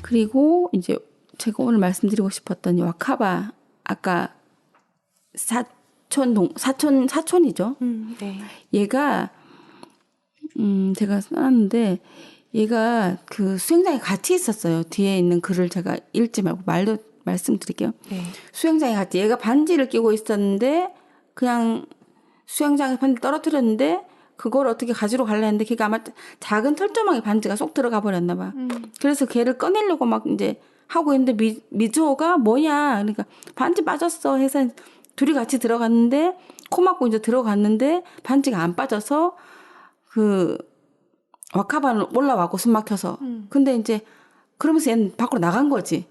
그리고 이제 제가 오늘 말씀드리고 싶었던 이 와카바 아까 사촌이죠. 네. 얘가 제가 써놨는데 얘가 그 수영장에 같이 있었어요. 뒤에 있는 글을 제가 읽지 말고 말로 말씀드릴게요. 네. 수영장에 같이 얘가 반지를 끼고 있었는데 그냥 수영장에서 반지 떨어뜨렸는데 그걸 어떻게 가지러 가려 했는데 걔가 아마 작은 털조망에 반지가 쏙 들어가 버렸나 봐. 그래서 걔를 꺼내려고 막 이제 하고 있는데 미즈오가 뭐냐 그러니까 반지 빠졌어 해서 둘이 같이 들어갔는데 코 막고 이제 들어갔는데 반지가 안 빠져서 그 와카바는 올라와고 숨 막혀서 근데 이제 그러면서 얘는 밖으로 나간 거지.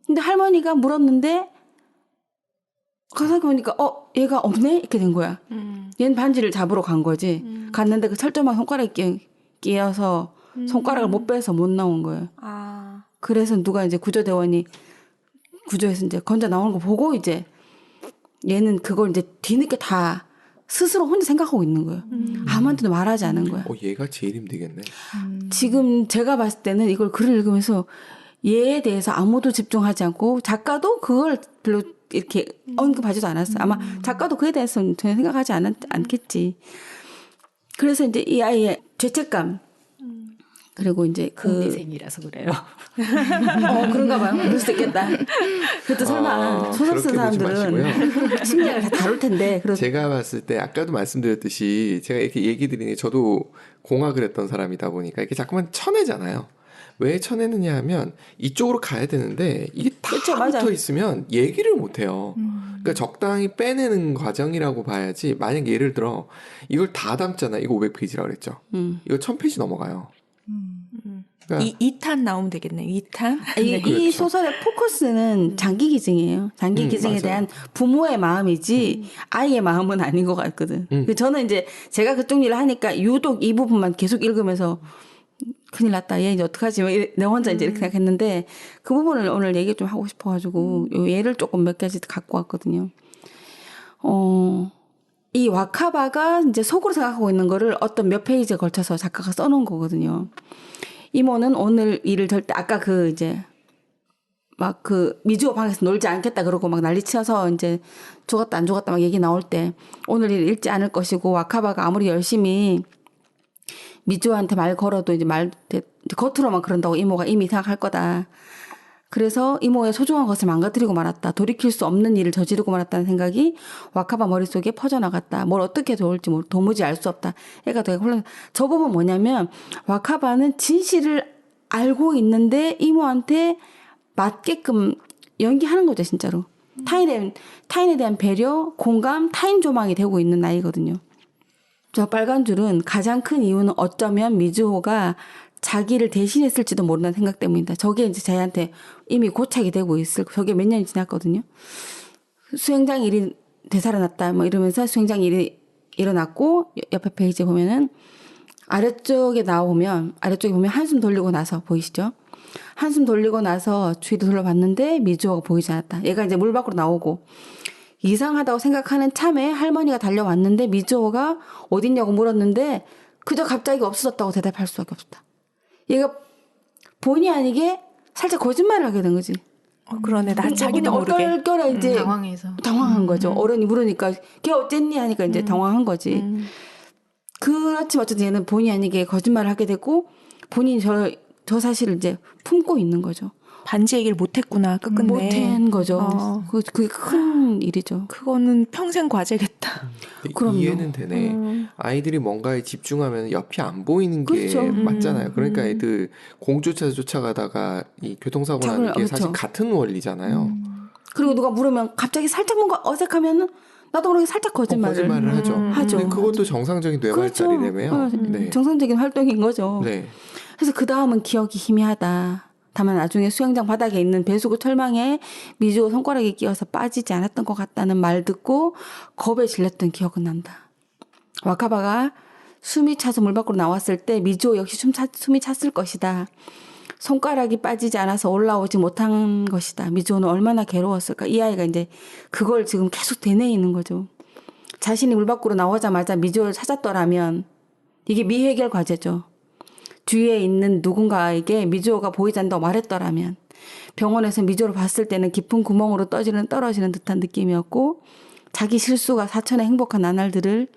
근데 할머니가 물었는데 가서 보니까 얘가 없네 이렇게 된 거야. 얘는 반지를 잡으러 간 거지. 갔는데 그 철조망 손가락에 끼어서 손가락을 못 빼서 못 나온 거예요. 아. 그래서 누가 이제 구조대원이 구조해서 이제 건져 나오는 거 보고 이제 얘는 그걸 이제 뒤늦게 다 스스로 혼자 생각하고 있는 거예요. 아무한테도 말하지 않은 거야. 얘가 제일 힘들겠네. 지금 제가 봤을 때는 이걸 글을 읽으면서 얘에 대해서 아무도 집중하지 않고 작가도 그걸 별로 이렇게 언급하지도 않았어요. 아마 작가도 그에 대해서는 전혀 생각하지 않겠지. 그래서 이제 이 아이의 죄책감 그리고 이제 공대생이라서 그래요. 그런가 봐요. 그럴 수도 있겠다. 그래도 설마 소설 쓴 사람들은 심리학을 다 다룰 텐데. 제가 봤을 때 아까도 말씀드렸듯이 제가 이렇게 얘기 드리는 게 저도 공학을 했던 사람이다 보니까 이렇게 자꾸만 쳐내잖아요. 왜 쳐내느냐 하면 이쪽으로 가야 되는데 이게 다 그렇죠, 붙어 맞아요. 있으면 얘기를 못 해요. 그러니까 적당히 빼내는 과정이라고 봐야지. 만약 예를 들어 이걸 다 담잖아. 이거 500페이지라고 그랬죠. 이거 1000페이지 넘어가요. 그러니까 2탄 나오면 되겠네. 2탄. 이 그렇죠. 소설의 포커스는 장기 기증이에요. 장기 기증에 맞아요. 대한 부모의 마음이지 아이의 마음은 아닌 것 같거든. 저는 이제 제가 그쪽 일을 하니까 유독 이 부분만 계속 읽으면서 큰일 났다. 얘 이제 어떡하지? 내 혼자 이제 이렇게 생각했는데 그 부분을 오늘 얘기 좀 하고 싶어가지고 요 예를 조금 몇 가지 갖고 왔거든요. 이 와카바가 이제 속으로 생각하고 있는 거를 어떤 몇 페이지에 걸쳐서 작가가 써놓은 거거든요. 이모는 오늘 일을 절대 아까 그 이제 막 그 미주오 방에서 놀지 않겠다 그러고 막 난리쳐서 이제 죽었다 안 죽었다 막 얘기 나올 때 오늘 일 읽지 않을 것이고 와카바가 아무리 열심히 미주오한테 말 걸어도 이제 겉으로만 그런다고 이모가 이미 생각할 거다. 그래서 이모의 소중한 것을 망가뜨리고 말았다. 돌이킬 수 없는 일을 저지르고 말았다는 생각이 와카바 머릿속에 퍼져나갔다. 뭘 어떻게 좋을지 도무지 알 수 없다. 애가 되게 혼란. 저 부분 뭐냐면 와카바는 진실을 알고 있는데 이모한테 맞게끔 연기하는 거죠. 진짜로. 타인에 대한 배려, 공감, 타인 조망이 되고 있는 나이거든요. 저 빨간 줄은 가장 큰 이유는 어쩌면 미즈호가 자기를 대신했을지도 모른다는 생각 때문이다. 저게 이제 저희한테 이미 고착이 되고 있을, 저게 몇 년이 지났거든요. 수영장 일이 되살아났다, 뭐 이러면서 수영장 일이 일어났고, 옆에 페이지에 보면은, 아래쪽에 보면 한숨 돌리고 나서 보이시죠? 한숨 돌리고 나서 주위를 둘러봤는데 미즈호가 보이지 않았다. 얘가 이제 물 밖으로 나오고, 이상하다고 생각하는 참에 할머니가 달려왔는데 미즈호가 어딨냐고 물었는데, 그저 갑자기 없어졌다고 대답할 수밖에 없었다. 얘가 본의 아니게 살짝 거짓말을 하게 된 거지. 그러네. 나 자기도 모르게. 얼떨결에 이제 당황한 거죠. 어른이 물으니까 걔 어쨌니 하니까 이제 당황한 거지. 그렇지만 어쨌든 얘는 본의 아니게 거짓말을 하게 되고 본인이 저 사실을 이제 품고 있는 거죠. 반지 얘기를 못했구나. 끝끝내. 못한 거죠. 그게 큰 일이죠. 그거는 평생 과제겠다. 그럼요. 이해는 되네. 아이들이 뭔가에 집중하면 옆이 안 보이는 게 그렇죠. 맞잖아요. 그러니까 애들 공조차에서 쫓아가다가 이 교통사고 나는 게 사실 그렇죠. 같은 원리잖아요. 그리고 누가 물으면 갑자기 살짝 뭔가 어색하면은 나도 모르게 살짝 거짓말을 하죠. 하죠. 근데 그것도 정상적인 뇌발달이라며요. 네. 정상적인 활동인 거죠. 네. 그래서 그 다음은 기억이 희미하다. 다만 나중에 수영장 바닥에 있는 배수구 철망에 미주오 손가락에 끼어서 빠지지 않았던 것 같다는 말 듣고 겁에 질렸던 기억은 난다. 와카바가 숨이 차서 물 밖으로 나왔을 때 미주오 역시 숨이 찼을 것이다. 손가락이 빠지지 않아서 올라오지 못한 것이다. 미주오는 얼마나 괴로웠을까. 이 아이가 이제 그걸 지금 계속 되뇌이는 거죠. 자신이 물 밖으로 나오자마자 미주오를 찾았더라면 이게 미해결 과제죠. 뒤에 있는 누군가에게 미주오가 보이지 않는다고 말했더라면 병원에서 미주오를 봤을 때는 깊은 구멍으로 떨어지는 듯한 느낌이었고 자기 실수가 사천의 행복한 나날들을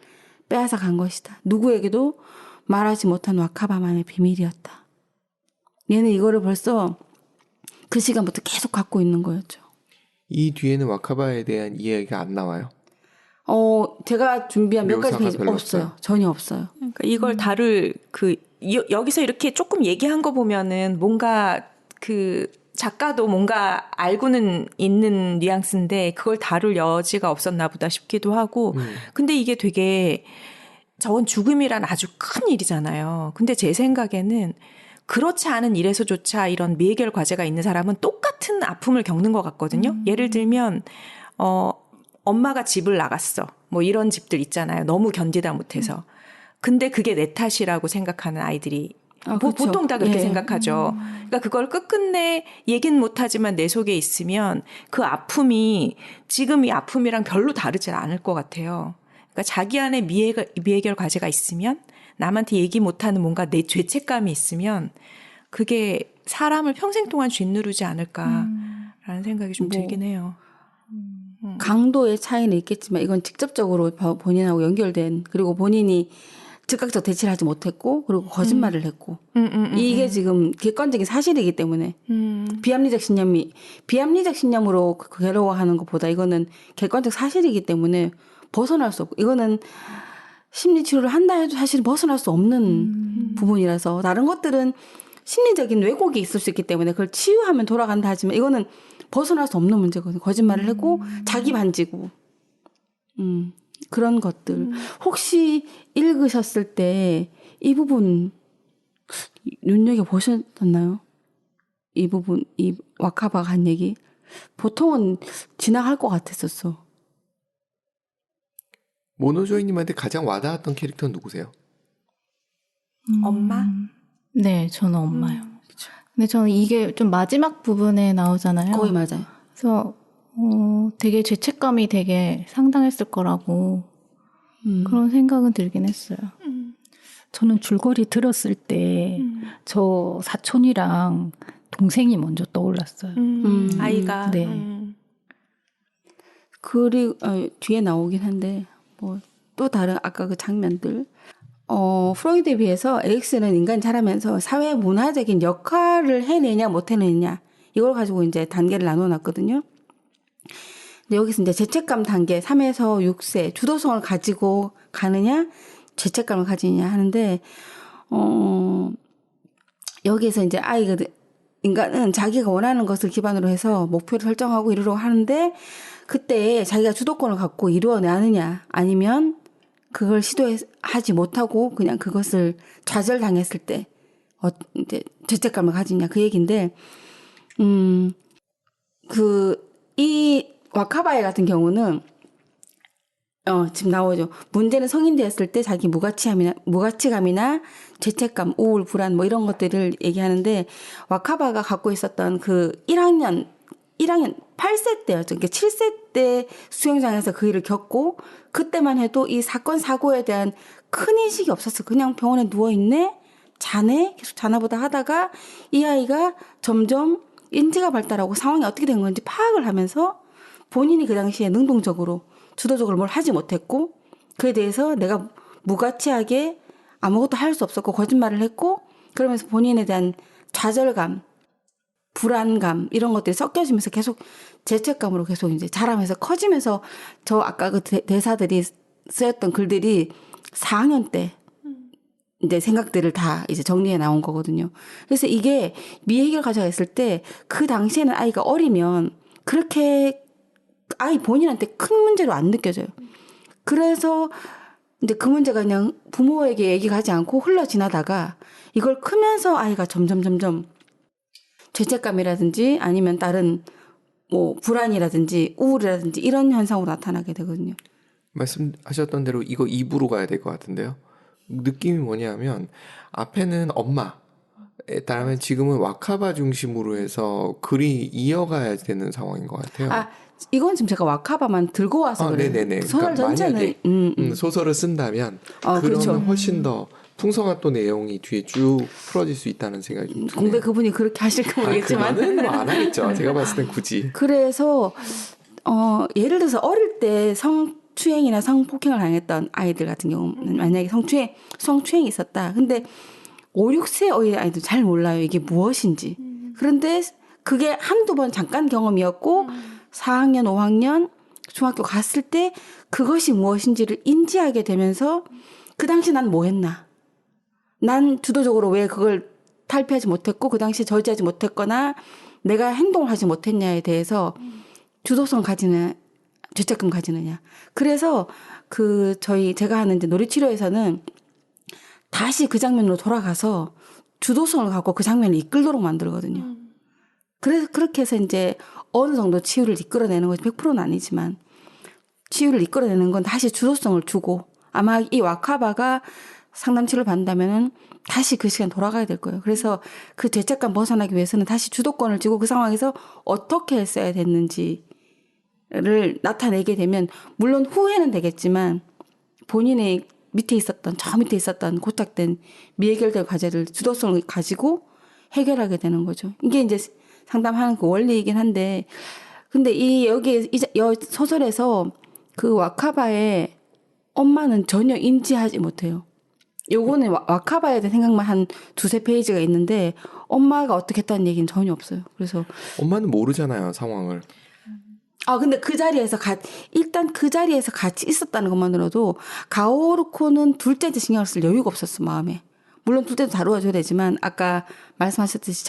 빼앗아 간 것이다. 누구에게도 말하지 못한 와카바만의 비밀이었다. 얘는 이거를 벌써 그 시간부터 계속 갖고 있는 거였죠. 이 뒤에는 와카바에 대한 이야기가 안 나와요. 제가 준비한 몇 가지 묘사가 페이지 별로 없어요. 전혀 없어요. 그러니까 이걸 다룰 여기서 이렇게 조금 얘기한 거 보면은 뭔가 그 작가도 뭔가 알고는 있는 뉘앙스인데 그걸 다룰 여지가 없었나 보다 싶기도 하고. 근데 이게 되게 저건 죽음이란 아주 큰 일이잖아요. 근데 제 생각에는 그렇지 않은 일에서조차 이런 미해결 과제가 있는 사람은 똑같은 아픔을 겪는 것 같거든요. 예를 들면 엄마가 집을 나갔어. 뭐 이런 집들 있잖아요. 너무 견디다 못해서. 근데 그게 내 탓이라고 생각하는 아이들이 그렇죠. 보통 다 그렇게 예. 생각하죠. 그러니까 그걸 끝끝내 얘기는 못하지만 내 속에 있으면 그 아픔이 지금 이 아픔이랑 별로 다르지 않을 것 같아요. 그러니까 자기 안에 미해결 과제가 있으면 남한테 얘기 못하는 뭔가 내 죄책감이 있으면 그게 사람을 평생 동안 짓누르지 않을까라는 생각이 좀 들긴 해요. 강도의 차이는 있겠지만 이건 직접적으로 본인하고 연결된 그리고 본인이 즉각적 대치를 하지 못했고 그리고 거짓말을 했고 이게 지금 객관적인 사실이기 때문에 비합리적 신념으로 괴로워하는 것보다 이거는 객관적 사실이기 때문에 벗어날 수 없고 이거는 심리 치료를 한다 해도 사실 벗어날 수 없는 부분이라서 다른 것들은 심리적인 왜곡이 있을 수 있기 때문에 그걸 치유하면 돌아간다 하지만 이거는 벗어날 수 없는 문제거든요. 거짓말을 했고 자기 반지고 그런 것들. 혹시 읽으셨을 때 이 부분 눈여겨보셨나요? 이 부분, 이 와카바가 한 얘기. 보통은 지나갈 것 같았었어. 모노조이님한테 가장 와닿았던 캐릭터는 누구세요? 엄마? 네, 저는 엄마요. 근데 저는 이게 좀 마지막 부분에 나오잖아요. 거의 맞아요. 그래서 되게 죄책감이 되게 상당했을 거라고 그런 생각은 들긴 했어요. 저는 줄거리 들었을 때 저 사촌이랑 동생이 먼저 떠올랐어요. 아이가. 네. 그리고 뒤에 나오긴 한데 뭐 또 다른 아까 그 장면들 프로이드에 비해서 에릭스는 인간이 자라면서 사회 문화적인 역할을 해내냐 못 해내냐 이걸 가지고 이제 단계를 나눠놨거든요. 근데 여기서 이제 죄책감 단계 3에서 6세 주도성을 가지고 가느냐 죄책감을 가지느냐 하는데 여기에서 이제 인간은 자기가 원하는 것을 기반으로 해서 목표를 설정하고 이루려고 하는데 그때 자기가 주도권을 갖고 이루어내느냐 아니면 그걸 시도하지 못하고 그냥 그것을 좌절당했을 때 이제 죄책감을 가지냐 그 얘기인데 이 와카바에 같은 경우는 지금 나오죠. 문제는 성인 되었을 때 자기 무가치감이나 죄책감, 우울, 불안 뭐 이런 것들을 얘기하는데 와카바가 갖고 있었던 그 1학년 8세 때였죠. 그러니까 7세 때 수영장에서 그 일을 겪고 그때만 해도 이 사건 사고에 대한 큰 인식이 없었어. 그냥 병원에 누워 있네, 자네, 계속 자나보다 하다가 이 아이가 점점 인지가 발달하고 상황이 어떻게 된 건지 파악을 하면서 본인이 그 당시에 능동적으로 주도적으로 뭘 하지 못했고 그에 대해서 내가 무가치하게 아무것도 할 수 없었고 거짓말을 했고 그러면서 본인에 대한 좌절감, 불안감 이런 것들이 섞여지면서 계속 죄책감으로 계속 이제 자라면서 커지면서 저 아까 그 대사들이 쓰였던 글들이 4학년 때 이제 생각들을 다 이제 정리해 나온 거거든요. 그래서 이게 미해결 과제가 있을 때 그 당시에는 아이가 어리면 그렇게 아이 본인한테 큰 문제로 안 느껴져요. 그래서 이제 그 문제가 그냥 부모에게 얘기하지 않고 흘러 지나다가 이걸 크면서 아이가 점점 죄책감이라든지 아니면 다른 뭐 불안이라든지 우울이라든지 이런 현상으로 나타나게 되거든요. 말씀하셨던 대로 이거 2부로 가야 될 것 같은데요. 느낌이 뭐냐면 앞에는 엄마, 다음에 지금은 와카바 중심으로 해서 글이 이어가야 되는 상황인 것 같아요. 이건 지금 제가 와카바만 들고 와서 그래요. 네네네. 소설 그러니까 전체는 만약에 소설을 쓴다면 그러면 그렇죠. 훨씬 더 풍성한 또 내용이 뒤에 쭉 풀어질 수 있다는 생각이 좀 드네요. 공대 그분이 그렇게 하실까 모르겠지만 그거는 뭐 안 하겠죠. 제가 봤을 땐 굳이. 그래서 예를 들어서 어릴 때 성추행이나 성폭행을 당했던 아이들 같은 경우는 만약에 성추행이 있었다. 근데 5, 6세 어린 아이들 잘 몰라요. 이게 무엇인지. 그런데 그게 한두 번 잠깐 경험이었고 4학년, 5학년 중학교 갔을 때 그것이 무엇인지를 인지하게 되면서 그 당시 난 뭐 했나? 난 주도적으로 왜 그걸 탈피하지 못했고 그 당시에 저지하지 못했거나 내가 행동을 하지 못했냐에 대해서 주도성 가지는 죄책감 가지느냐. 그래서 제가 하는 이제 놀이치료에서는 다시 그 장면으로 돌아가서 주도성을 갖고 그 장면을 이끌도록 만들거든요. 그래서 그렇게 해서 이제 어느 정도 치유를 이끌어내는 거지 100%는 아니지만 치유를 이끌어내는 건 다시 주도성을 주고 아마 이 와카바가 상담 치료를 받는다면은 다시 그 시간 돌아가야 될 거예요. 그래서 그 죄책감 벗어나기 위해서는 다시 주도권을 쥐고 그 상황에서 어떻게 했어야 됐는지를 나타내게 되면 물론 후회는 되겠지만 본인의 저 밑에 있었던 고착된 미해결될 과제를 주도성을 가지고 해결하게 되는 거죠. 이게 이제 상담하는 그 원리이긴 한데 근데 여기 소설에서 그 와카바의 엄마는 전혀 인지하지 못해요. 요거는 와카바에 대한 생각만 한 2-3페이지가 있는데 엄마가 어떻게 했다는 얘기는 전혀 없어요. 그래서 엄마는 모르잖아요, 상황을. 근데 그 자리에서 일단 그 자리에서 같이 있었다는 것만으로도 가오루코는 둘째한테 신경을 쓸 여유가 없었어, 마음에. 물론 둘째도 다루어줘야 되지만 아까 말씀하셨듯이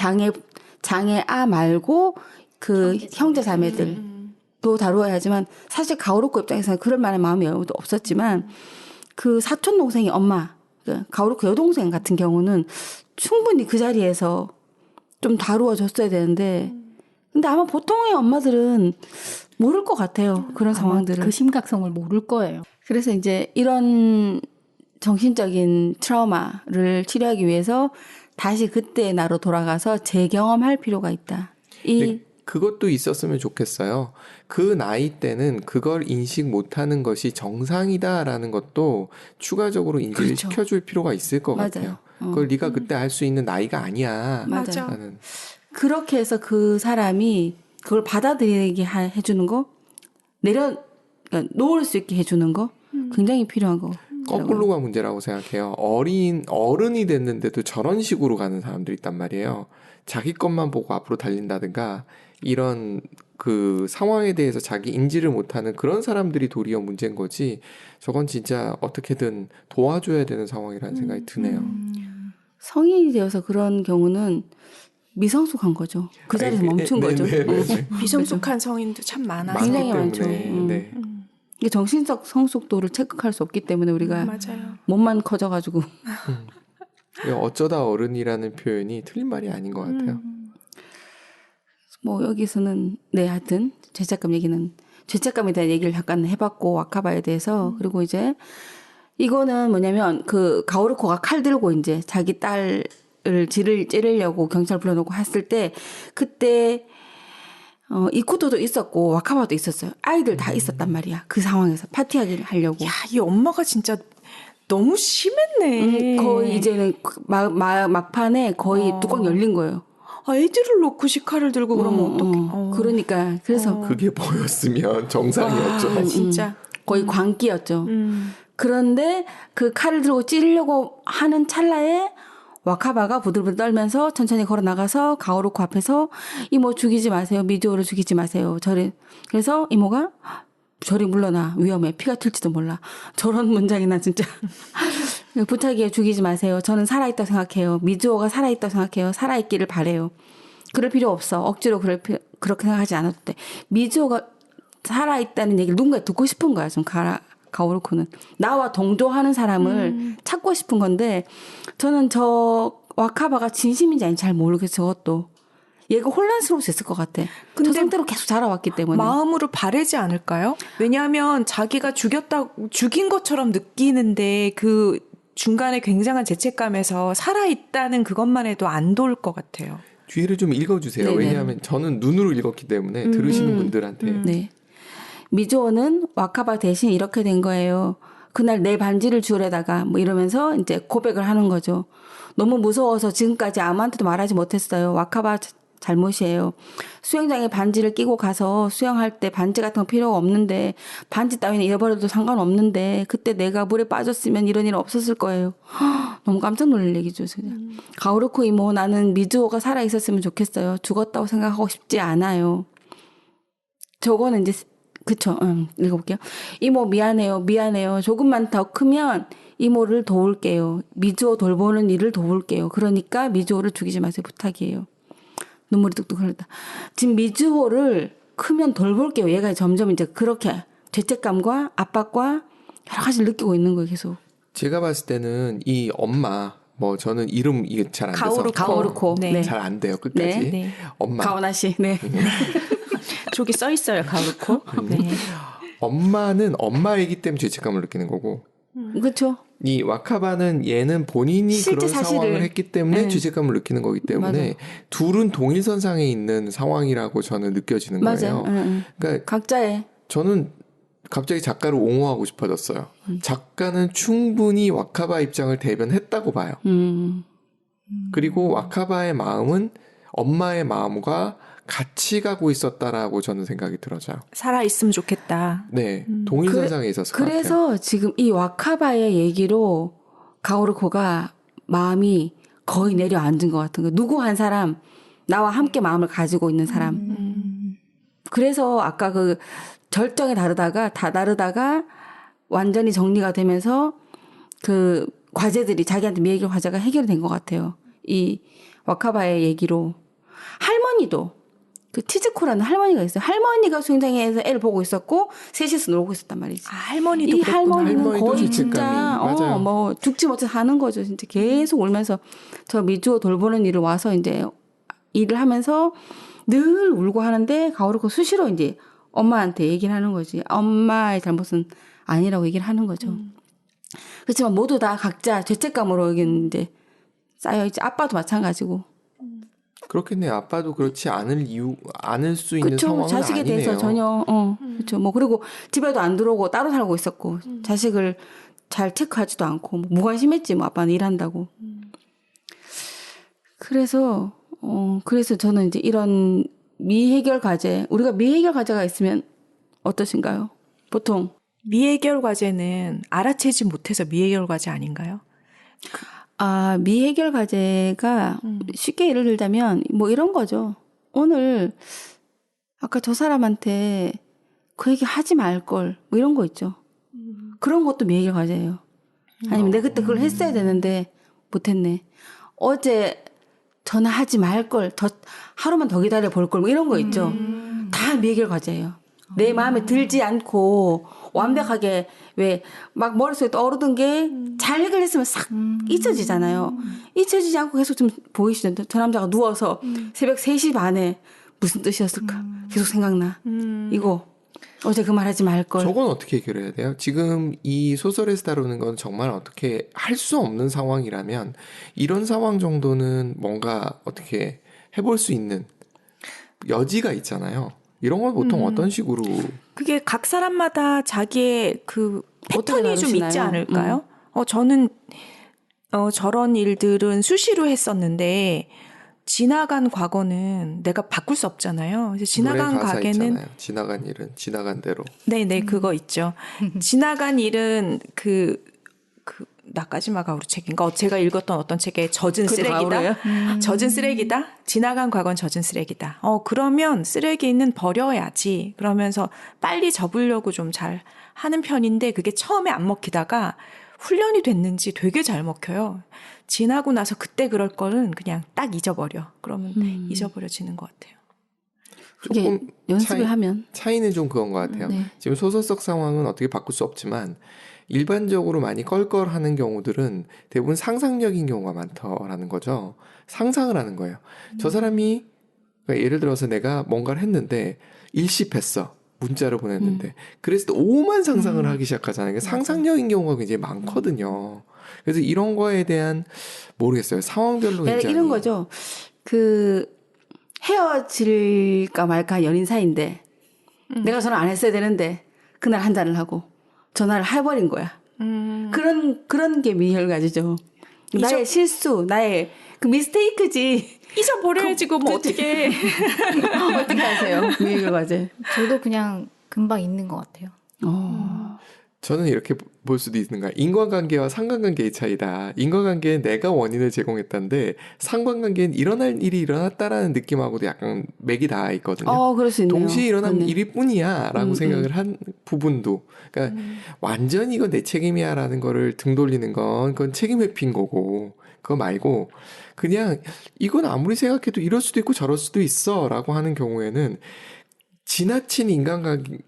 장애아 말고 그 형제 자매들도 다루어야 하지만 사실 가오루코 입장에서는 그럴 만한 마음의 여유도 없었지만 그 사촌 동생이 엄마 가오루코 여동생 같은 경우는 충분히 그 자리에서 좀 다루어줬어야 되는데 근데 아마 보통의 엄마들은 모를 것 같아요. 그런 상황들을. 그 심각성을 모를 거예요. 그래서 이제 이런 정신적인 트라우마를 치료하기 위해서 다시 그때의 나로 돌아가서 재경험할 필요가 있다. 그것도 있었으면 좋겠어요. 그 나이 때는 그걸 인식 못하는 것이 정상이다라는 것도 추가적으로 인지를 그렇죠. 시켜줄 필요가 있을 것 맞아요. 같아요. 그걸 네가 그때 할 수 있는 나이가 아니야. 맞아. 라는. 그렇게 해서 그 사람이 그걸 받아들이게 해주는 거, 그러니까 놓을 수 있게 해주는 거 굉장히 필요한 거. 거꾸로가 문제라고 생각해요. 어른이 됐는데도 저런 식으로 가는 사람들이 있단 말이에요. 자기 것만 보고 앞으로 달린다든가 이런 그 상황에 대해서 자기 인지를 못하는 그런 사람들이 도리어 문제인 거지. 저건 진짜 어떻게든 도와줘야 되는 상황이라는 생각이 드네요. 성인이 되어서 그런 경우는 미성숙한 거죠. 그 자리에서 멈춘 거죠. 미성숙한 성인도 참 많아서. 굉장히 많기 많죠. 때문에, 네. 이게 정신적 성숙도를 체크할 수 없기 때문에 우리가 맞아요. 몸만 커져가지고 어쩌다 어른이라는 표현이 틀린 말이 아닌 것 같아요. 뭐 여기서는 하여튼 죄책감에 대한 얘기를 잠깐 해봤고 와카바에 대해서 그리고 이제 이거는 뭐냐면 그 가오루코가 칼 들고 이제 자기 딸을 찌르려고 경찰 불러놓고 했을 때 그때 이쿠토도 있었고 와카바도 있었어요. 아이들 다 있었단 말이야. 그 상황에서 파티하기를 하려고. 야, 이 엄마가 진짜 너무 심했네. 거의 이제는 막판에 거의 뚜껑 열린 거예요. 애들을 놓고 시칼을 들고 그러면 어떡해. 그러니까 그래서 그게 보였으면 정상이었죠. 와, 진짜. 거의 광기였죠. 그런데 그 칼을 들고 찌르려고 하는 찰나에 와카바가 부들부들 떨면서 천천히 걸어 나가서 가오루코 앞에서 이모 죽이지 마세요. 미조를 죽이지 마세요. 그래서 이모가 저리 물러나. 위험해. 피가 튈지도 몰라. 저런 문장이나 진짜. 부탁이에요. 죽이지 마세요. 저는 살아있다고 생각해요. 미주오가 살아있다고 생각해요. 살아있기를 바래요. 그럴 필요 없어. 억지로 그렇게 생각하지 않아도 돼. 미주오가 살아있다는 얘기를 누군가 듣고 싶은 거야. 좀 가오루코는. 나와 동조하는 사람을 찾고 싶은 건데 저는 저 와카바가 진심인지 아닌지 잘 모르겠어요. 저것도. 얘가 혼란스러울 수 있을 것 같아. 저 상태로 계속 자라왔기 때문에. 마음으로 바래지 않을까요? 왜냐하면 자기가 죽인 것처럼 느끼는데 그 중간에 굉장한 죄책감에서 살아있다는 그것만 해도 안 도울 것 같아요. 뒤를 좀 읽어주세요. 네네. 왜냐하면 저는 눈으로 읽었기 때문에 들으시는 분들한테. 네. 미조는 와카바 대신 이렇게 된 거예요. 그날 내 반지를 주우려다가 뭐 이러면서 이제 고백을 하는 거죠. 너무 무서워서 지금까지 아무한테도 말하지 못했어요. 와카바 잘못이에요. 수영장에 반지를 끼고 가서 수영할 때 반지 같은 거 필요가 없는데 반지 따위는 잃어버려도 상관없는데 그때 내가 물에 빠졌으면 이런 일 없었을 거예요. 너무 깜짝 놀랄 얘기죠. 진짜. 가오르코 이모 나는 미즈오가 살아 있었으면 좋겠어요. 죽었다고 생각하고 싶지 않아요. 저거는 이제 그쵸. 읽어볼게요. 이모 미안해요. 조금만 더 크면 이모를 도울게요. 미즈오 돌보는 일을 도울게요. 그러니까 미즈오를 죽이지 마세요. 부탁이에요. 눈물이 뚝뚝 흐른다. 지금 미즈오를 크면 돌볼게요. 얘가 점점 이제 그렇게 죄책감과 압박과 여러 가지를 느끼고 있는 거예요. 계속. 제가 봤을 때는 이 엄마 뭐 저는 이름 이게 잘 안 돼서 가오르코. 네. 잘 안 돼요. 끝까지. 네. 네. 엄마. 가오나 씨. 네. 저기 써 있어요, 가오르코. 네. 엄마는 엄마이기 때문에 죄책감을 느끼는 거고 그렇죠. 이 와카바는 얘는 본인이 실제 그런 사실을- 상황을 했기 때문에 네. 죄책감을 느끼는 거기 때문에 맞아요. 둘은 동일선상에 있는 상황이라고 저는 느껴지는 맞아요. 거예요. 그러니까 각자의 저는 갑자기 작가를 옹호하고 싶어졌어요. 작가는 충분히 와카바 입장을 대변했다고 봐요. 그리고 와카바의 마음은 엄마의 마음과 같이 가고 있었다라고 저는 생각이 들어져요. 살아 있으면 좋겠다. 네, 동일선상에 있었을 것 같아요. 그래서 지금 이 와카바의 얘기로 가오르코가 마음이 거의 내려앉은 것 같은 거예요. 누구 한 사람 나와 함께 마음을 가지고 있는 사람. 그래서 아까 그 절정에 다르다가 완전히 정리가 되면서 그 과제들이 자기한테 미해결 과제가 해결이 된 것 같아요. 이 와카바의 얘기로. 할머니도 그 치즈코라는 할머니가 있어요. 할머니가 수영장에서 애를 보고 있었고 셋이서 놀고 있었단 말이지. 아, 할머니도 이 그랬구나. 할머니는 할머니도 거의 죄책감이. 진짜 맞아요. 뭐 죽지 못해 사는 거죠. 진짜 계속 울면서 저 미주오 돌보는 일을 와서 이제 일을 하면서 늘 울고 하는데 가오르코 수시로 이제 엄마한테 얘기를 하는 거지. 엄마의 잘못은 아니라고 얘기를 하는 거죠. 그렇지만 모두 다 각자 죄책감으로 여기 이제 쌓여있지. 아빠도 마찬가지고. 그렇겠네요. 아빠도 그렇지 않을 수 있는 그쵸. 상황은 자식에 아니네요. 대해서 전혀, 그쵸. 뭐, 그리고 집에도 안 들어오고 따로 살고 있었고, 자식을 잘 체크하지도 않고, 뭐 무관심했지, 뭐, 아빠는 일한다고. 그래서 저는 이제 이런 미해결 과제, 우리가 미해결 과제가 있으면 어떠신가요? 보통. 미해결 과제는 알아채지 못해서 미해결 과제 아닌가요? 미해결 과제가 쉽게 예를 들자면 뭐 이런 거죠. 오늘 아까 저 사람한테 그 얘기 하지 말걸 뭐 이런 거 있죠. 그런 것도 미해결 과제예요. 아니면 내가 그때 그걸 했어야 되는데 못했네. 어제 전화하지 말걸 더 하루만 더 기다려 볼걸 뭐 이런 거 있죠. 다 미해결 과제예요. 내 마음에 들지 않고 완벽하게 왜 막 머릿속에 떠오르던 게 잘 해결했으면 싹 잊혀지잖아요. 잊혀지지 않고 계속 좀 보이시죠? 저 남자가 누워서 새벽 3시 반에 무슨 뜻이었을까? 계속 생각나. 이거 어제 그 말하지 말걸. 저건 어떻게 해결해야 돼요? 지금 이 소설에서 다루는 건 정말 어떻게 할 수 없는 상황이라면 이런 상황 정도는 뭔가 어떻게 해볼 수 있는 여지가 있잖아요. 이런 건 보통 어떤 식으로 그게 각 사람마다 자기의 그 어떻게 패턴이 좀 있지 다루시나요? 않을까요? 저는 저런 일들은 수시로 했었는데 지나간 과거는 내가 바꿀 수 없잖아요. 그래서 지나간 노래 가사 과거는 있잖아요. 지나간 일은 지나간 대로. 네네 그거 있죠. 지나간 일은 그 나까지마가 우리 책인가 제가 읽었던 어떤 책에 젖은 그것도 쓰레기다. 가오르예요? 젖은 쓰레기다. 지나간 과거는 젖은 쓰레기다. 그러면 쓰레기는 버려야지. 그러면서 빨리 접으려고 좀 잘 하는 편인데 그게 처음에 안 먹히다가 훈련이 됐는지 되게 잘 먹혀요. 지나고 나서 그때 그럴 거는 그냥 딱 잊어버려. 그러면 잊어버려지는 것 같아요. 그게 조금 연습을 하면. 차이는 좀 그건 것 같아요. 네. 지금 소설 속 상황은 어떻게 바꿀 수 없지만 일반적으로 많이 껄껄하는 경우들은 대부분 상상력인 경우가 많다라는 거죠. 상상을 하는 거예요. 저 사람이 그러니까 예를 들어서 내가 뭔가를 했는데 일십했어. 문자를 보냈는데 그래서 또 오만 상상을 하기 시작하잖아요. 그러니까 상상력인 경우가 굉장히 많거든요. 그래서 이런 거에 대한 모르겠어요. 상황별로 굉장히 이런 거죠. 그 헤어질까 말까 연인 사이인데 내가 전화 안 했어야 되는데 그날 한 잔을 하고 전화를 해버린 거야. 그런 게 미해결과제죠. 나의 실수, 나의 그 미스테이크지. 잊어버려야지 뭐 어떻게 어떻게 하세요? 미해결과제. 저도 그냥 금방 잊는 것 같아요. 저는 이렇게 볼 수도 있는 거야. 인과관계와 상관관계의 차이다. 인과관계는 내가 원인을 제공했다는데 상관관계는 일어날 일이 일어났다라는 느낌하고도 약간 맥이 닿아 있거든요. 그럴 수 있네요. 동시에 일어난 그렇네. 일일 뿐이야 라고 생각을 한 부분도 그러니까 완전히 이건 내 책임이야 라는 거를 등 돌리는 건 그건 책임 회피인 거고 그거 말고 그냥 이건 아무리 생각해도 이럴 수도 있고 저럴 수도 있어 라고 하는 경우에는 지나친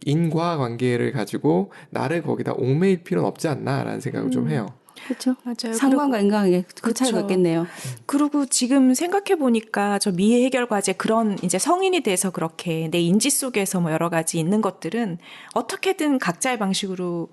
인과관계를 가지고 나를 거기다 얽매일 필요는 없지 않나라는 생각을 좀 해요. 그렇죠. 맞아요. 상관과 인과관계 그 그쵸. 차이가 있겠네요. 그리고 지금 생각해 보니까 저 미해 해결 과제 그런 이제 성인이 돼서 그렇게 내 인지 속에서 뭐 여러 가지 있는 것들은 어떻게든 각자의 방식으로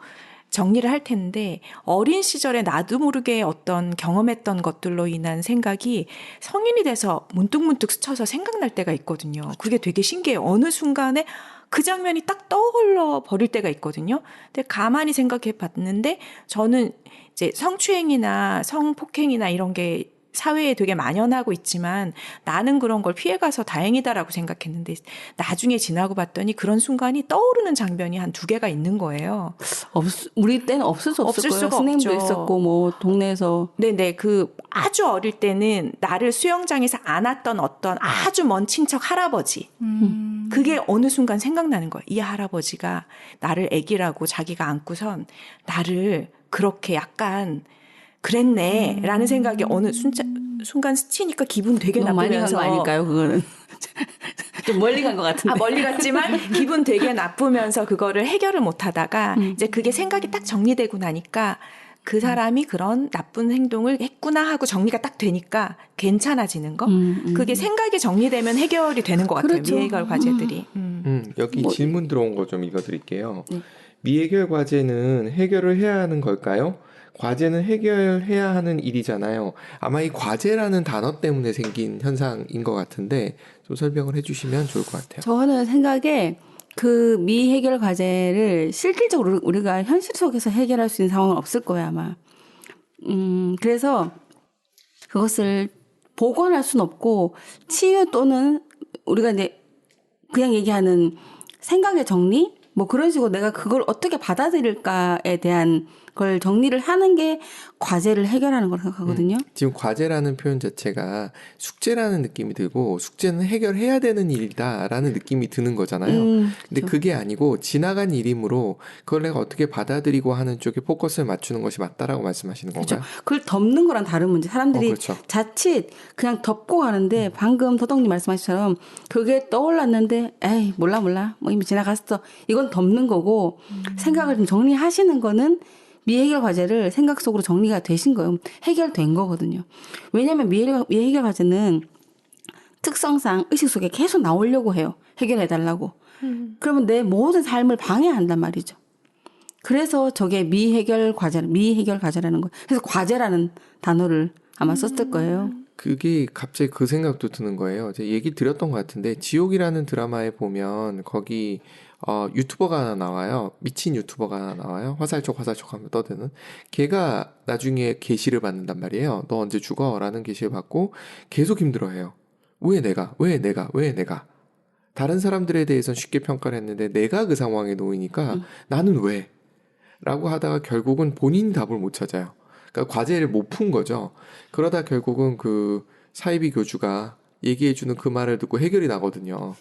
정리를 할 텐데 어린 시절에 나도 모르게 어떤 경험했던 것들로 인한 생각이 성인이 돼서 문득문득 스쳐서 생각날 때가 있거든요. 그게 되게 신기해요. 어느 순간에 그 장면이 딱 떠올라 버릴 때가 있거든요. 근데 가만히 생각해 봤는데 저는 이제 성추행이나 성폭행이나 이런 게 사회에 되게 만연하고 있지만 나는 그런 걸 피해가서 다행이다라고 생각했는데 나중에 지나고 봤더니 그런 순간이 떠오르는 장면이 한 2개가 있는 거예요. 우리 때는 없을 수 없을 없을 거예요. 수가 스냅도 없죠. 있었고 뭐 동네에서 네네. 그 아주 어릴 때는 나를 수영장에서 안았던 어떤 아주 먼 친척 할아버지. 그게 어느 순간 생각나는 거예요. 이 할아버지가 나를 애기라고 자기가 안고선 나를 그렇게 약간 그랬네 라는 생각이 어느 순간 스치니까 기분 되게 너무 많이 간 나쁘면서 거 아닐까요? 그거는 좀 멀리 간 것 같은데. 멀리 갔지만 기분 되게 나쁘면서 그거를 해결을 못 하다가 이제 그게 생각이 딱 정리되고 나니까 그 사람이 그런 나쁜 행동을 했구나 하고 정리가 딱 되니까 괜찮아지는 거. 그게 생각이 정리되면 해결이 되는 것 같아요. 그렇죠. 미해결 과제들이. 여기 질문 들어온 거 좀 읽어드릴게요. 네. 미해결 과제는 해결을 해야 하는 걸까요? 과제는 해결해야 하는 일이잖아요. 아마 이 과제라는 단어 때문에 생긴 현상인 것 같은데 좀 설명을 해주시면 좋을 것 같아요. 저는 생각에 그 미해결 과제를 실질적으로 우리가 현실 속에서 해결할 수 있는 상황은 없을 거예요, 아마. 그래서 그것을 복원할 수는 없고 치유 또는 우리가 이제 그냥 얘기하는 생각의 정리? 뭐 그런 식으로 내가 그걸 어떻게 받아들일까에 대한 걸 정리를 하는 게 과제를 해결하는 거라고 생각하거든요. 지금 과제라는 표현 자체가 숙제라는 느낌이 들고 숙제는 해결해야 되는 일이다라는 느낌이 드는 거잖아요. 근데 그렇죠. 그게 아니고 지나간 일이므로 그걸 내가 어떻게 받아들이고 하는 쪽에 포커스를 맞추는 것이 맞다라고 말씀하시는 건가요? 그렇죠. 그걸 덮는 거랑 다른 문제. 사람들이 그렇죠. 자칫 그냥 덮고 가는데 방금 서덕님 말씀하신 것처럼 그게 떠올랐는데 에이 몰라 뭐 이미 지나갔어. 이건 덮는 거고 생각을 좀 정리하시는 거는 미해결 과제를 생각 속으로 정리가 되신 거예요. 해결된 거거든요. 왜냐하면 미해결 과제는 특성상 의식 속에 계속 나오려고 해요. 해결해달라고. 그러면 내 모든 삶을 방해한단 말이죠. 그래서 저게 미해결 과제라는 거예요. 그래서 과제라는 단어를 아마 썼을 거예요. 그게 갑자기 그 생각도 드는 거예요. 제가 얘기 드렸던 것 같은데 지옥이라는 드라마에 보면 거기 유튜버가 하나 나와요. 미친 유튜버가 하나 나와요. 화살촉 하면 떠드는. 걔가 나중에 계시를 받는단 말이에요. 너 언제 죽어? 라는 계시를 받고 계속 힘들어해요. 왜 내가? 다른 사람들에 대해서는 쉽게 평가를 했는데 내가 그 상황에 놓이니까 나는 왜? 라고 하다가 결국은 본인이 답을 못 찾아요. 그러니까 과제를 못 푼 거죠. 그러다 결국은 그 사이비 교주가 얘기해주는 그 말을 듣고 해결이 나거든요.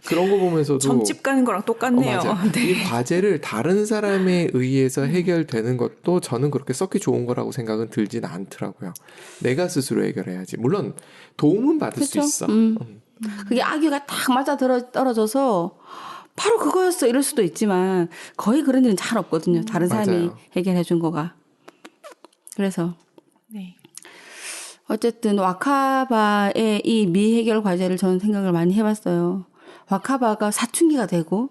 그런 거 보면서도 점집 가는 거랑 똑같네요. 맞아요. 이 과제를 다른 사람에 의해서 해결되는 것도 저는 그렇게 썩히 좋은 거라고 생각은 들진 않더라고요. 내가 스스로 해결해야지. 물론 도움은 받을 그쵸? 수 있어. 그게 악유가 딱 맞아 떨어져서 바로 그거였어 이럴 수도 있지만 거의 그런 일은 잘 없거든요. 다른 사람이 맞아요. 해결해 준 거가. 그래서 네. 어쨌든 와카바의 이 미해결 과제를 저는 생각을 많이 해봤어요. 와카바가 사춘기가 되고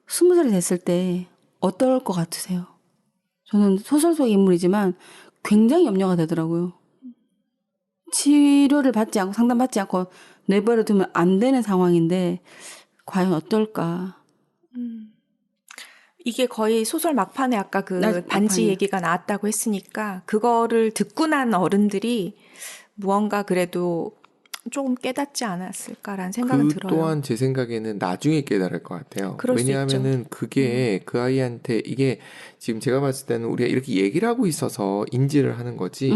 20살이 됐을 때 어떨 것 같으세요? 저는 소설 속의 인물이지만 굉장히 염려가 되더라고요. 치료를 받지 않고 상담받지 않고 내버려 두면 안 되는 상황인데 과연 어떨까? 이게 거의 소설 막판에 아까 그 반지 막판에. 얘기가 나왔다고 했으니까 그거를 듣고 난 어른들이 무언가 그래도 조금 깨닫지 않았을까라는 생각은 들어요. 또한 제 생각에는 나중에 깨달을 것 같아요. 그럴 수 왜냐하면은 그게 그 아이한테 이게 지금 제가 봤을 때는 우리가 이렇게 얘기를 하고 있어서 인지를 하는 거지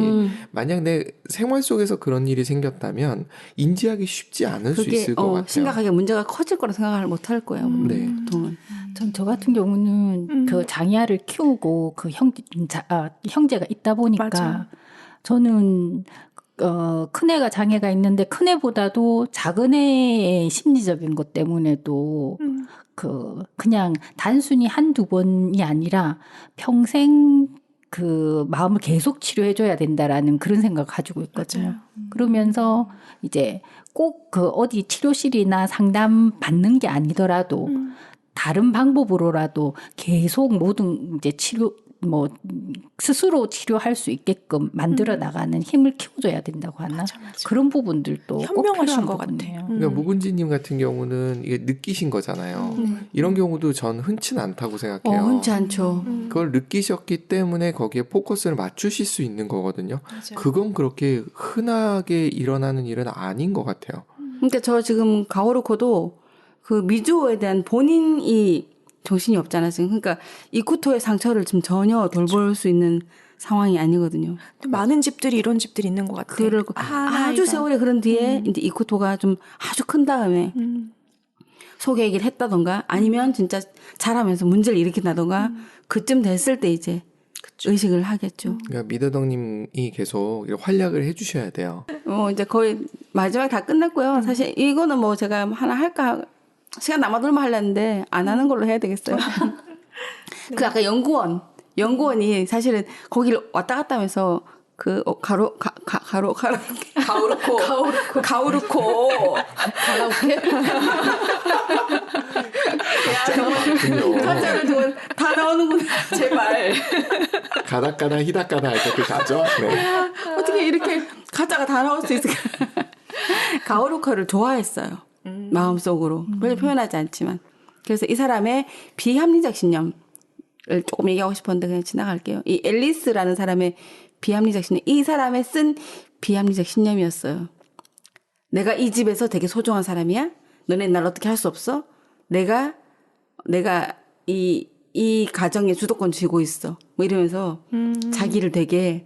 만약 내 생활 속에서 그런 일이 생겼다면 인지하기 쉽지 않을 수 그게 있을 것 같아요. 심각하게 문제가 커질 거라 생각을 못 할 거예요. 네. 보통은. 전 저 같은 경우는 그 장이아를 키우고 그 형제가 있다 보니까 맞아요. 저는 큰애가 장애가 있는데 큰애보다도 작은애의 심리적인 것 때문에도 그냥 단순히 한두 번이 아니라 평생 그 마음을 계속 치료해줘야 된다라는 그런 생각을 가지고 있거든요. 맞아요. 그러면서 이제 꼭 그 어디 치료실이나 상담 받는 게 아니더라도 다른 방법으로라도 계속 모든 이제 치료 스스로 치료할 수 있게끔 만들어 나가는 힘을 키워줘야 된다고 하나 맞아. 그런 부분들도 꼭 현명하신 필요한 것 부분이에요. 같아요. 그러니까 묵은지님 같은 경우는 이게 느끼신 거잖아요. 이런 경우도 전 흔치는 않다고 생각해요. 흔치 않죠. 그걸 느끼셨기 때문에 거기에 포커스를 맞추실 수 있는 거거든요. 맞아요. 그건 그렇게 흔하게 일어나는 일은 아닌 것 같아요. 그러니까 저 지금 가오르코도 그 미주오에 대한 본인이 정신이 없잖아요. 지금. 그러니까 이쿠토의 상처를 지금 전혀 돌볼 수 있는 상황이 아니거든요. 또 많은 집들이 이런 집들이 있는 것 같아요. 그럴 거 아주 세월이 그런 뒤에 이제 이쿠토가 좀 아주 큰 다음에 소개 얘기를 했다던가 아니면 진짜 잘하면서 문제를 일으킨다던가 그쯤 됐을 때 이제 의식을 하겠죠. 그러니까 미더덕님이 계속 이렇게 활약을 해주셔야 돼요. 이제 거의 마지막 다 끝났고요. 사실 이거는 뭐 제가 하나 할까 시간 남아돌만 하려는데 안 하는 걸로 해야 되겠어요. 그 아까 연구원이 사실은 거기를 왔다 갔다 하면서 그 가오르코 가짜를 두고 다 나오는구나. 제발. 가다가다 히다가다 할 때 그 가죠. 네. 어떻게 이렇게 가짜가 다 나올 수 있을까? 가오르코를 좋아했어요. 마음속으로. 별로 표현하지 않지만. 그래서 이 사람의 비합리적 신념을 조금 얘기하고 싶었는데 그냥 지나갈게요. 이 앨리스라는 사람의 비합리적 신념. 이 사람의 쓴 비합리적 신념이었어요. 내가 이 집에서 되게 소중한 사람이야? 너네 날 어떻게 할 수 없어? 내가 이 가정에 주도권 쥐고 있어. 뭐 이러면서 자기를 되게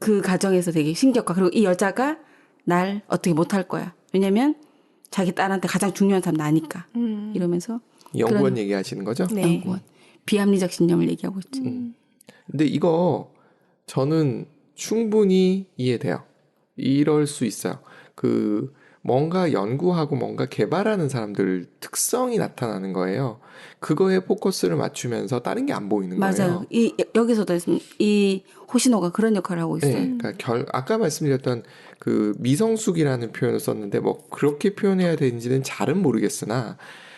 그 가정에서 되게 신격화. 그리고 이 여자가 날 어떻게 못할 거야. 왜냐면 자기 딸한테 가장 중요한 사람 나니까. 이러면서. 연구원 얘기하시는 거죠? 네. 연구원. 비합리적 신념을 얘기하고 있지. 근데 이거 저는 충분히 이해돼요. 이럴 수 있어요. 그 뭔가 연구하고 뭔가 개발하는 사람들 특성이 나타나는 거예요. 그거에 포커스를 맞추면서 다른 게 안 보이는 거예요. 맞아요. 여기서도 이 호시노가 그런 역할을 하고 있어요. 네, 그러니까 아까 말씀드렸던 그 미성숙이라는 표현을 썼는데 뭐 그렇게 표현해야 되는지는 잘은 모르겠으나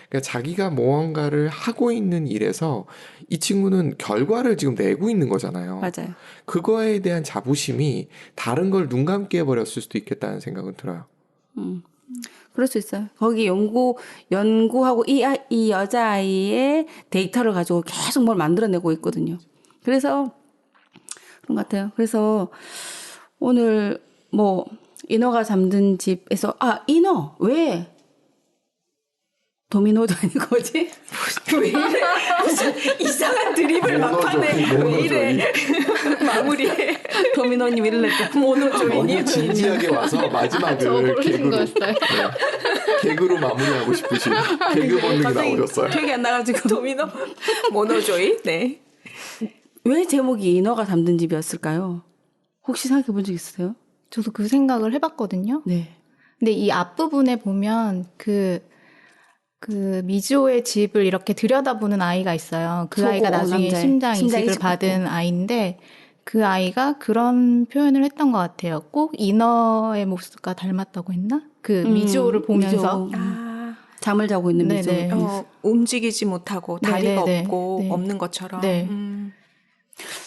그러니까 자기가 무언가를 하고 있는 일에서 이 친구는 결과를 지금 내고 있는 거잖아요. 맞아요. 그거에 대한 자부심이 다른 걸 눈 감게 해버렸을 수도 있겠다는 생각은 들어요. 그럴 수 있어요. 거기 연구하고 이 여자아이의 데이터를 가지고 계속 뭘 만들어내고 있거든요. 그래서 그런 것 같아요. 그래서 오늘 뭐 인어가 잠든 집에서 인어 왜 도미노도 아니고 뭐지? 왜 이래? 무슨 이상한 드립을 막판에 왜 이래? 마무리해. 도미노님 이럴랬다. 모노조이니. 너무 진지하게 와서 마지막을 개그로 마무리하고 싶으신 개그 본능이 나오셨어요. 기억이 안 나가지고. 도미노 모노조이. 네. 왜 제목이 인어가 잠든 집이었을까요? 혹시 생각해 본 적 있으세요? 저도 그 생각을 해봤거든요. 네. 근데 이 앞부분에 보면 그 미주오의 집을 이렇게 들여다보는 아이가 있어요. 그 아이가 나중에 남자애. 심장 심장 이식을 이식 받은 아이인데 그 아이가 그런 표현을 했던 것 같아요. 꼭 인어의 모습과 닮았다고 했나? 그 미주오를 보면서. 미주오. 잠을 자고 있는 미주. 네네. 움직이지 못하고 다리가 네네네. 없고 네. 없는 것처럼. 네.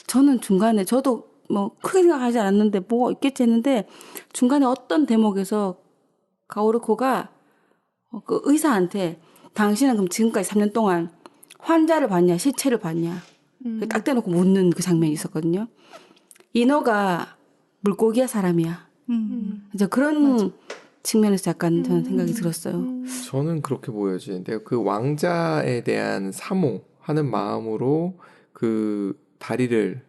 저는 중간에 저도 뭐 크게 생각하지 않았는데 뭐가 있겠지 했는데 중간에 어떤 대목에서 가오르코가 그 의사한테 당신은 그럼 지금까지 3년 동안 환자를 봤냐, 시체를 봤냐. 딱 대놓고 묻는 그 장면이 있었거든요. 인어가 물고기야, 사람이야. 이제 그런 측면에서 약간 저는 생각이 들었어요. 저는 그렇게 보여지는데요. 그 왕자에 대한 사모하는 마음으로 그 다리를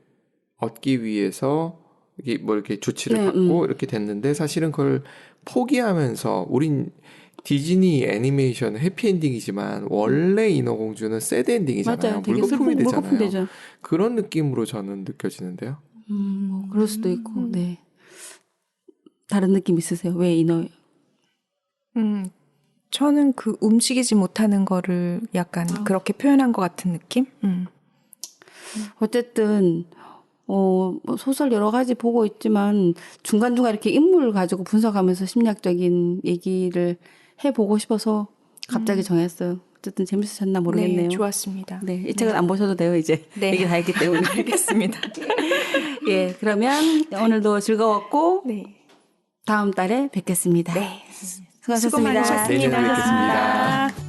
얻기 위해서 이게 뭐 이렇게 조치를 받고 이렇게 됐는데 사실은 그걸 포기하면서 우린 디즈니 애니메이션 해피엔딩이지만 원래 인어공주는 새드엔딩이잖아요. 맞아요. 되게 물거품이 슬픈 되잖아요. 물거품 되죠. 그런 느낌으로 저는 느껴지는데요. 뭐 그럴 수도 있고, 네. 다른 느낌 있으세요? 왜 인어? 저는 그 움직이지 못하는 거를 약간 그렇게 표현한 것 같은 느낌? 어쨌든 뭐 소설 여러 가지 보고 있지만 중간중간 이렇게 인물 가지고 분석하면서 심리학적인 얘기를 해보고 싶어서 갑자기 정했어요. 어쨌든 재밌으셨나 모르겠네요. 네, 좋았습니다. 네, 이 책은 안 보셔도 돼요, 이제. 네. 얘기 다 했기 때문에. 알겠습니다. 예, 그러면 오늘도 즐거웠고 네. 다음 달에 뵙겠습니다. 네. 수고하셨습니다. 수고 많으셨습니다. 내년에 뵙겠습니다.